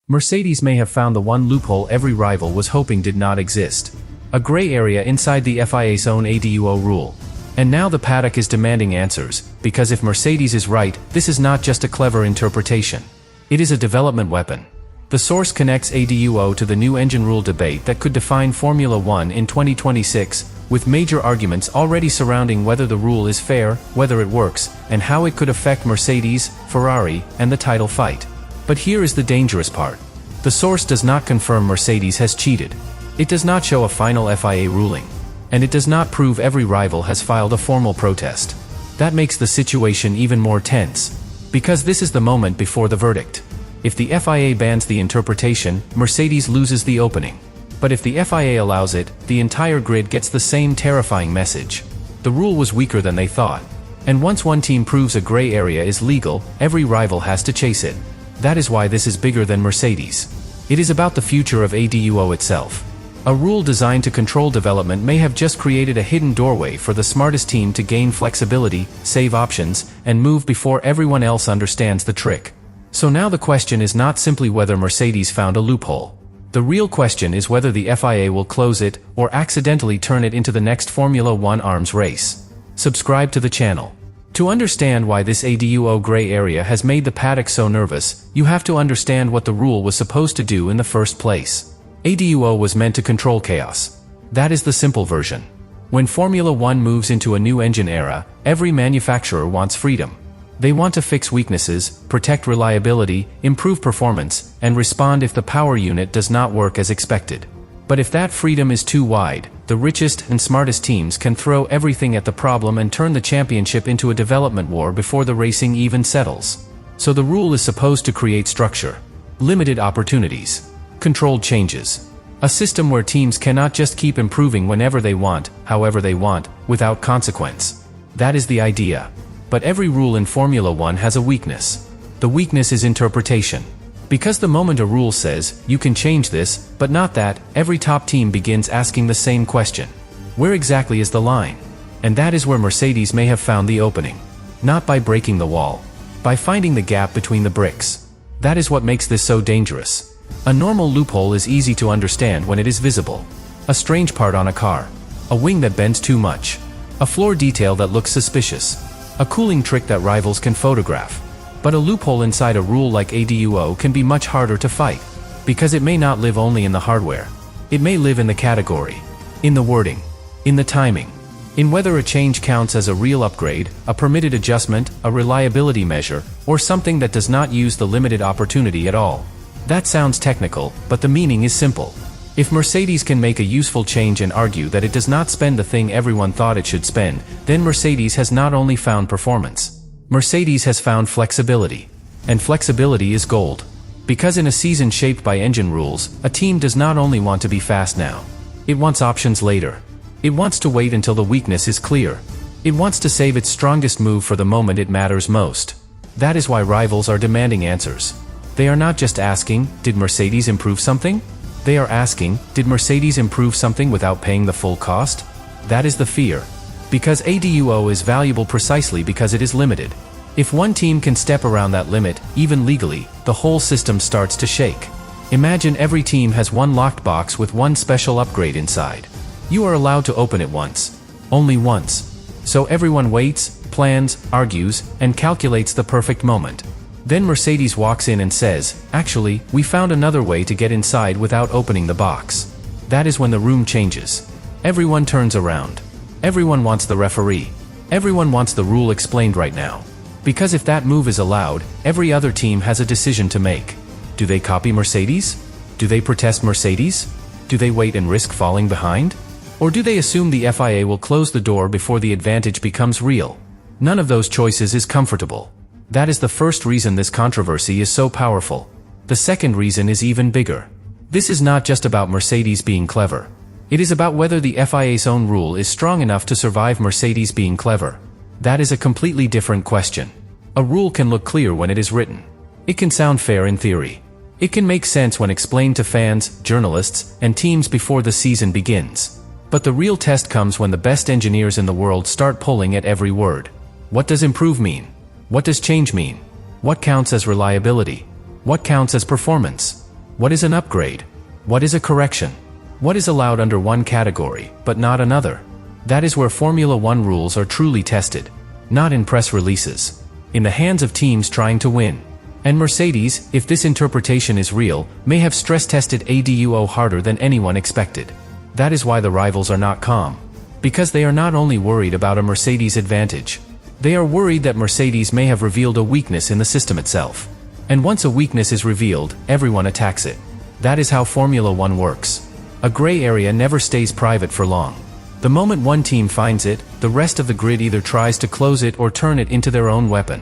Mercedes may have found the one loophole every rival was hoping did not exist. A gray area inside the FIA's own ADUO rule. And now the paddock is demanding answers, because if Mercedes is right, this is not just a clever interpretation. It is a development weapon. The source connects ADUO to the new engine rule debate that could define Formula One in 2026, with major arguments already surrounding whether the rule is fair, whether it works, and how it could affect Mercedes, Ferrari, and the title fight. But here is the dangerous part. The source does not confirm Mercedes has cheated. It does not show a final FIA ruling. And it does not prove every rival has filed a formal protest. That makes the situation even more tense. Because this is the moment before the verdict. If the FIA bans the interpretation, Mercedes loses the opening. But if the FIA allows it, the entire grid gets the same terrifying message. The rule was weaker than they thought. And once one team proves a gray area is legal, every rival has to chase it. That is why this is bigger than Mercedes. It is about the future of ADUO itself. A rule designed to control development may have just created a hidden doorway for the smartest team to gain flexibility, save options, and move before everyone else understands the trick. So now the question is not simply whether Mercedes found a loophole. The real question is whether the FIA will close it, or accidentally turn it into the next Formula One arms race. Subscribe to the channel. To understand why this ADUO gray area has made the paddock so nervous, you have to understand what the rule was supposed to do in the first place. ADUO was meant to control chaos. That is the simple version. When Formula One moves into a new engine era, every manufacturer wants freedom. They want to fix weaknesses, protect reliability, improve performance, and respond if the power unit does not work as expected. But if that freedom is too wide, the richest and smartest teams can throw everything at the problem and turn the championship into a development war before the racing even settles. So the rule is supposed to create structure, limited opportunities, controlled changes. A system where teams cannot just keep improving whenever they want, however they want, without consequence. That is the idea. But every rule in Formula One has a weakness. The weakness is interpretation. Because the moment a rule says, you can change this, but not that, every top team begins asking the same question. Where exactly is the line? And that is where Mercedes may have found the opening. Not by breaking the wall. By finding the gap between the bricks. That is what makes this so dangerous. A normal loophole is easy to understand when it is visible. A strange part on a car. A wing that bends too much. A floor detail that looks suspicious. A cooling trick that rivals can photograph. But a loophole inside a rule like ADUO can be much harder to fight. Because it may not live only in the hardware. It may live in the category. In the wording. In the timing. In whether a change counts as a real upgrade, a permitted adjustment, a reliability measure, or something that does not use the limited opportunity at all. That sounds technical, but the meaning is simple. If Mercedes can make a useful change and argue that it does not spend the thing everyone thought it should spend, then Mercedes has not only found performance. Mercedes has found flexibility. And flexibility is gold. Because in a season shaped by engine rules, a team does not only want to be fast now. It wants options later. It wants to wait until the weakness is clear. It wants to save its strongest move for the moment it matters most. That is why rivals are demanding answers. They are not just asking, did Mercedes improve something? They are asking, did Mercedes improve something without paying the full cost? That is the fear. Because ADUO is valuable precisely because it is limited. If one team can step around that limit, even legally, the whole system starts to shake. Imagine every team has one locked box with one special upgrade inside. You are allowed to open it once. Only once. So everyone waits, plans, argues, and calculates the perfect moment. Then Mercedes walks in and says, actually, we found another way to get inside without opening the box. That is when the room changes. Everyone turns around. Everyone wants the referee. Everyone wants the rule explained right now. Because if that move is allowed, every other team has a decision to make. Do they copy Mercedes? Do they protest Mercedes? Do they wait and risk falling behind? Or do they assume the FIA will close the door before the advantage becomes real? None of those choices is comfortable. That is the first reason this controversy is so powerful. The second reason is even bigger. This is not just about Mercedes being clever. It is about whether the FIA's own rule is strong enough to survive Mercedes being clever. That is a completely different question. A rule can look clear when it is written. It can sound fair in theory. It can make sense when explained to fans, journalists, and teams before the season begins. But the real test comes when the best engineers in the world start pulling at every word. What does improve mean? What does change mean? What counts as reliability? What counts as performance? What is an upgrade? What is a correction? What is allowed under one category, but not another? That is where Formula One rules are truly tested. Not in press releases. In the hands of teams trying to win. And Mercedes, if this interpretation is real, may have stress-tested ADUO harder than anyone expected. That is why the rivals are not calm. Because they are not only worried about a Mercedes advantage. They are worried that Mercedes may have revealed a weakness in the system itself. And once a weakness is revealed, everyone attacks it. That is how Formula One works. A gray area never stays private for long. The moment one team finds it, the rest of the grid either tries to close it or turn it into their own weapon.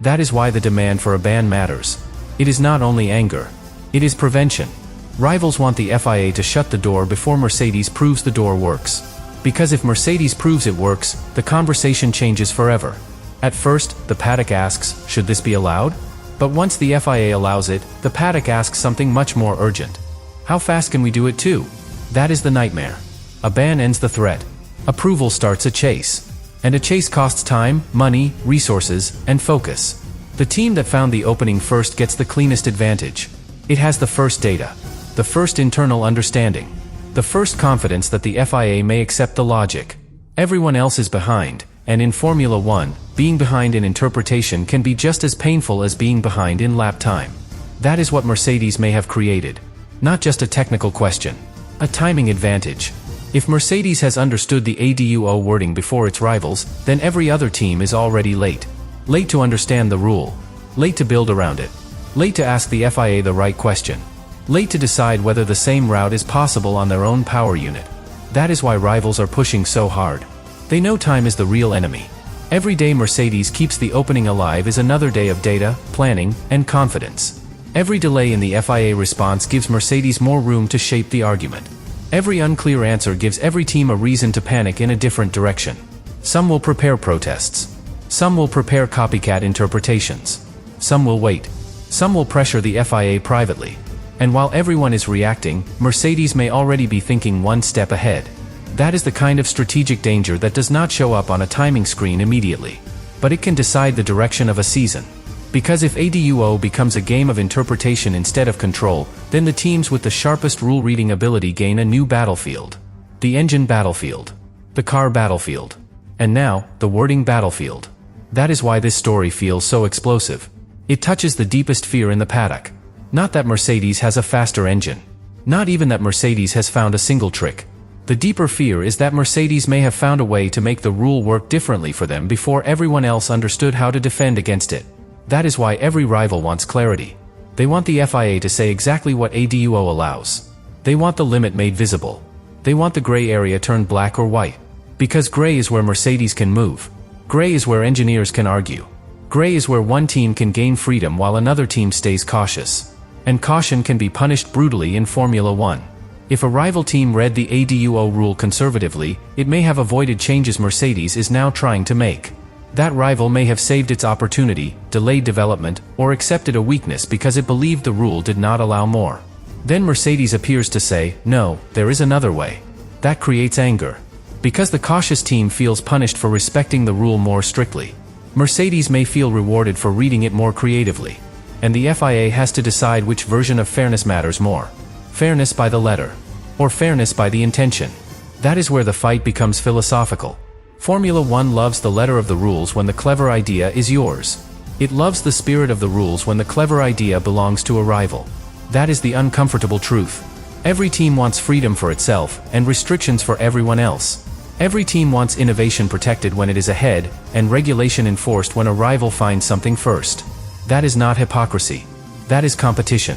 That is why the demand for a ban matters. It is not only anger. It is prevention. Rivals want the FIA to shut the door before Mercedes proves the door works. Because if Mercedes proves it works, the conversation changes forever. At first, the paddock asks, should this be allowed? But once the FIA allows it, the paddock asks something much more urgent. How fast can we do it too? That is the nightmare. A ban ends the threat. Approval starts a chase. And a chase costs time, money, resources, and focus. The team that found the opening first gets the cleanest advantage. It has the first data. The first internal understanding. The first confidence that the FIA may accept the logic. Everyone else is behind, and in Formula One, being behind in interpretation can be just as painful as being behind in lap time. That is what Mercedes may have created. Not just a technical question. A timing advantage. If Mercedes has understood the ADUO wording before its rivals, then every other team is already late. Late to understand the rule. Late to build around it. Late to ask the FIA the right question. Late to decide whether the same route is possible on their own power unit. That is why rivals are pushing so hard. They know time is the real enemy. Every day Mercedes keeps the opening alive is another day of data, planning, and confidence. Every delay in the FIA response gives Mercedes more room to shape the argument. Every unclear answer gives every team a reason to panic in a different direction. Some will prepare protests. Some will prepare copycat interpretations. Some will wait. Some will pressure the FIA privately. And while everyone is reacting, Mercedes may already be thinking one step ahead. That is the kind of strategic danger that does not show up on a timing screen immediately. But it can decide the direction of a season. Because if ADUO becomes a game of interpretation instead of control, then the teams with the sharpest rule-reading ability gain a new battlefield. The engine battlefield. The car battlefield. And now, the wording battlefield. That is why this story feels so explosive. It touches the deepest fear in the paddock. Not that Mercedes has a faster engine. Not even that Mercedes has found a single trick. The deeper fear is that Mercedes may have found a way to make the rule work differently for them before everyone else understood how to defend against it. That is why every rival wants clarity. They want the FIA to say exactly what ADUO allows. They want the limit made visible. They want the gray area turned black or white. Because gray is where Mercedes can move. Gray is where engineers can argue. Gray is where one team can gain freedom while another team stays cautious. And caution can be punished brutally in Formula One. If a rival team read the ADUO rule conservatively, it may have avoided changes Mercedes is now trying to make. That rival may have saved its opportunity, delayed development, or accepted a weakness because it believed the rule did not allow more. Then Mercedes appears to say, no, there is another way. That creates anger. Because the cautious team feels punished for respecting the rule more strictly. Mercedes may feel rewarded for reading it more creatively. And the FIA has to decide which version of fairness matters more. Fairness by the letter. Or fairness by the intention. That is where the fight becomes philosophical. Formula One loves the letter of the rules when the clever idea is yours. It loves the spirit of the rules when the clever idea belongs to a rival. That is the uncomfortable truth. Every team wants freedom for itself, and restrictions for everyone else. Every team wants innovation protected when it is ahead, and regulation enforced when a rival finds something first. That is not hypocrisy. That is competition.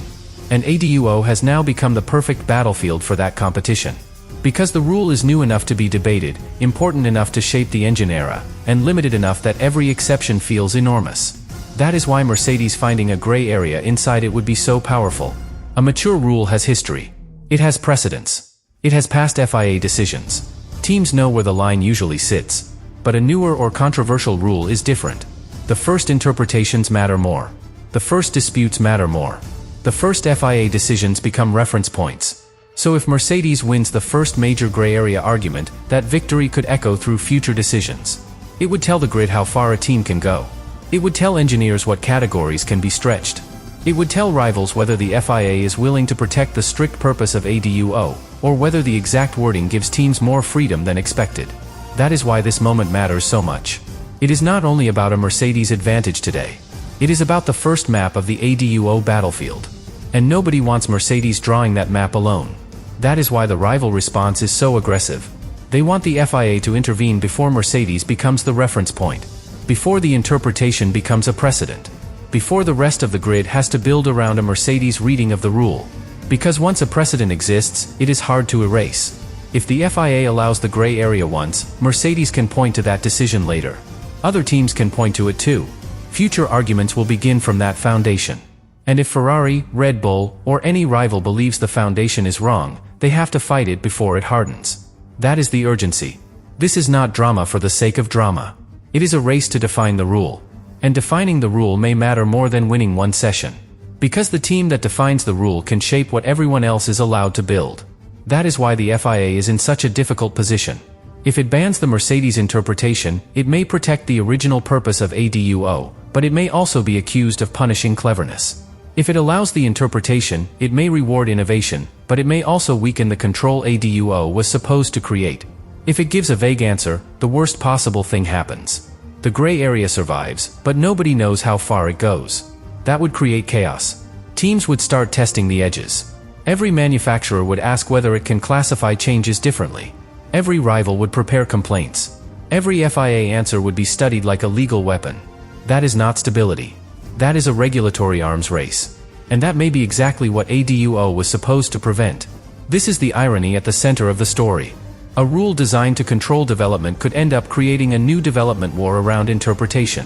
And ADUO has now become the perfect battlefield for that competition. Because the rule is new enough to be debated, important enough to shape the engine era, and limited enough that every exception feels enormous. That is why Mercedes finding a gray area inside it would be so powerful. A mature rule has history. It has precedence. It has past FIA decisions. Teams know where the line usually sits. But a newer or controversial rule is different. The first interpretations matter more. The first disputes matter more. The first FIA decisions become reference points. So if Mercedes wins the first major gray area argument, that victory could echo through future decisions. It would tell the grid how far a team can go. It would tell engineers what categories can be stretched. It would tell rivals whether the FIA is willing to protect the strict purpose of ADUO, or whether the exact wording gives teams more freedom than expected. That is why this moment matters so much. It is not only about a Mercedes advantage today. It is about the first map of the ADUO battlefield. And nobody wants Mercedes drawing that map alone. That is why the rival response is so aggressive. They want the FIA to intervene before Mercedes becomes the reference point, before the interpretation becomes a precedent, before the rest of the grid has to build around a Mercedes reading of the rule. Because once a precedent exists, it is hard to erase. If the FIA allows the gray area once, Mercedes can point to that decision later. Other teams can point to it too. Future arguments will begin from that foundation. And if Ferrari, Red Bull, or any rival believes the foundation is wrong, they have to fight it before it hardens. That is the urgency. This is not drama for the sake of drama. It is a race to define the rule. And defining the rule may matter more than winning one session. Because the team that defines the rule can shape what everyone else is allowed to build. That is why the FIA is in such a difficult position. If it bans the Mercedes interpretation, it may protect the original purpose of ADUO, but it may also be accused of punishing cleverness. If it allows the interpretation, it may reward innovation, but it may also weaken the control ADUO was supposed to create. If it gives a vague answer, the worst possible thing happens. The gray area survives, but nobody knows how far it goes. That would create chaos. Teams would start testing the edges. Every manufacturer would ask whether it can classify changes differently. Every rival would prepare complaints. Every FIA answer would be studied like a legal weapon. That is not stability. That is a regulatory arms race. And that may be exactly what ADUO was supposed to prevent. This is the irony at the center of the story. A rule designed to control development could end up creating a new development war around interpretation.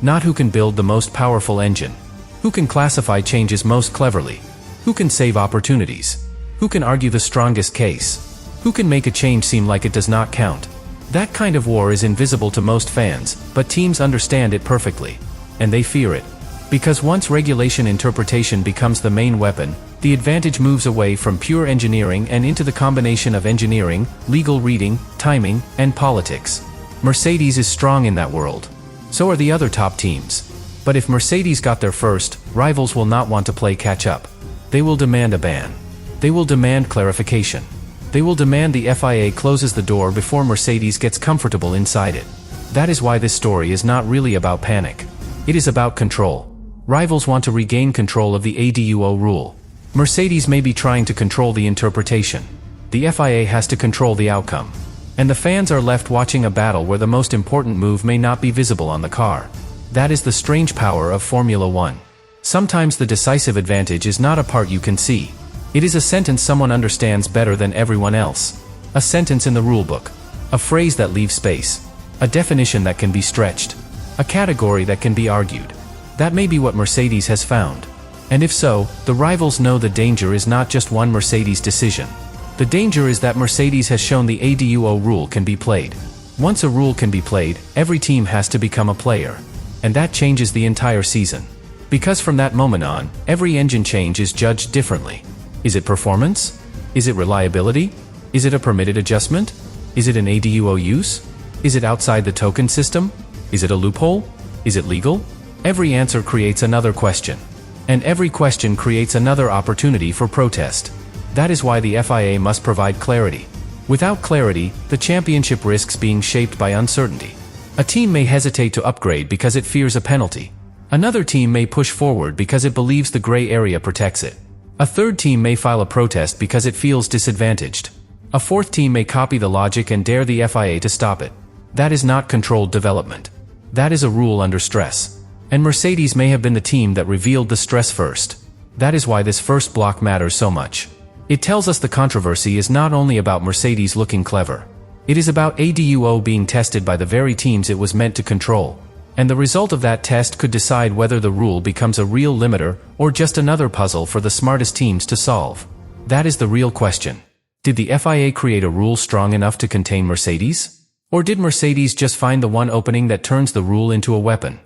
Not who can build the most powerful engine. Who can classify changes most cleverly. Who can save opportunities. Who can argue the strongest case. Who can make a change seem like it does not count. That kind of war is invisible to most fans, but teams understand it perfectly. And they fear it. Because once regulation interpretation becomes the main weapon, the advantage moves away from pure engineering and into the combination of engineering, legal reading, timing, and politics. Mercedes is strong in that world. So are the other top teams. But if Mercedes got there first, rivals will not want to play catch-up. They will demand a ban. They will demand clarification. They will demand the FIA closes the door before Mercedes gets comfortable inside it. That is why this story is not really about panic. It is about control. Rivals want to regain control of the ADUO rule. Mercedes may be trying to control the interpretation. The FIA has to control the outcome. And the fans are left watching a battle where the most important move may not be visible on the car. That is the strange power of Formula One. Sometimes the decisive advantage is not a part you can see. It is a sentence someone understands better than everyone else. A sentence in the rulebook. A phrase that leaves space. A definition that can be stretched. A category that can be argued. That may be what Mercedes has found. And if so, the rivals know the danger is not just one Mercedes decision. The danger is that Mercedes has shown the ADUO rule can be played. Once a rule can be played, every team has to become a player. And that changes the entire season. Because from that moment on, every engine change is judged differently. Is it performance? Is it reliability? Is it a permitted adjustment? Is it an ADUO use? Is it outside the token system? Is it a loophole? Is it legal? Every answer creates another question. And every question creates another opportunity for protest. That is why the FIA must provide clarity. Without clarity, the championship risks being shaped by uncertainty. A team may hesitate to upgrade because it fears a penalty. Another team may push forward because it believes the gray area protects it. A third team may file a protest because it feels disadvantaged. A fourth team may copy the logic and dare the FIA to stop it. That is not controlled development. That is a rule under stress. And Mercedes may have been the team that revealed the stress first. That is why this first block matters so much. It tells us the controversy is not only about Mercedes looking clever. It is about ADUO being tested by the very teams it was meant to control. And the result of that test could decide whether the rule becomes a real limiter or just another puzzle for the smartest teams to solve. That is the real question. Did the FIA create a rule strong enough to contain Mercedes? Or did Mercedes just find the one opening that turns the rule into a weapon?